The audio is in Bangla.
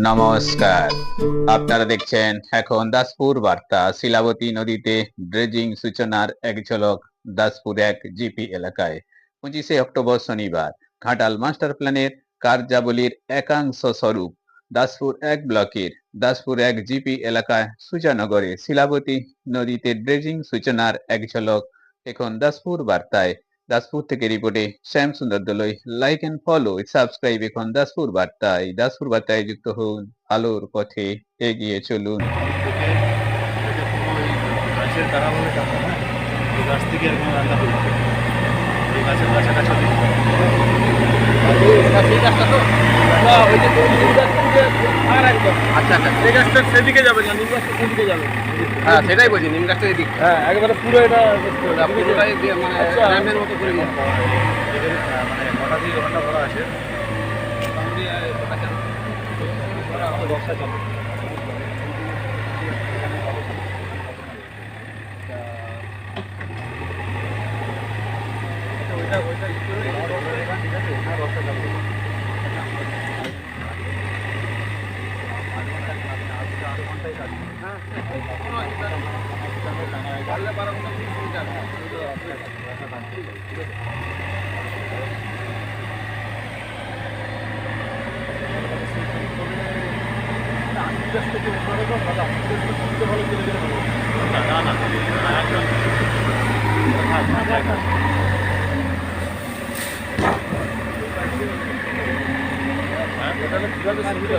নমস্কার। আপনারা দেখছেন এখন দাসপুর বার্তা। শিলাবতী নদীতে ড্রেজিং সূচনার এক ঝলক দাসপুর এক জিপি এলাকায়। 25শে অক্টোবর শনিবার ঘাটাল মাস্টার প্ল্যানের কার্যাবলীর একাংশ স্বরূপ দাসপুর এক ব্লকের দাসপুর এক জিপি এলাকায় সূচানগরে শিলাবতী নদীতে ড্রেজিং সূচনার এক ঝলক এখন দাসপুর বার্তায়। দাসপুর থেকে রিপোর্টে শ্যাম সুন্দর দলই। লাইক এন্ড ফলো সাবস্ক্রাইব এখন দাসপুর বার্তায়। দাসপুর বার্তায় যুক্ত হন, আলোর পথে এগিয়ে চলুন। গাছের তারা বলে টাকা না, এই গাছ থেকে এরকম রান্না করছে, এই গাছের কাছাকাছি আচ্ছা আচ্ছা, এই গাছটা সেদিকে যাবে না, নিম গাছটা সেদিকে যাবে। হ্যাঁ সেটাই বলছি, নিম গাছটা এদিক। হ্যাঁ, একেবারে পুরো এটা পুরোটাই দিয়ে মানে র্যামের মতো করে দিন। মানে কটা দিয়ে দোকানটা ভরা আছে, দশটা চলে। ওইটা ওইটা ঠিক আছে, হ্যাঁ দশটা যাবে। আধ ঘন্টায় কাজ। কিভাবে সুবিধা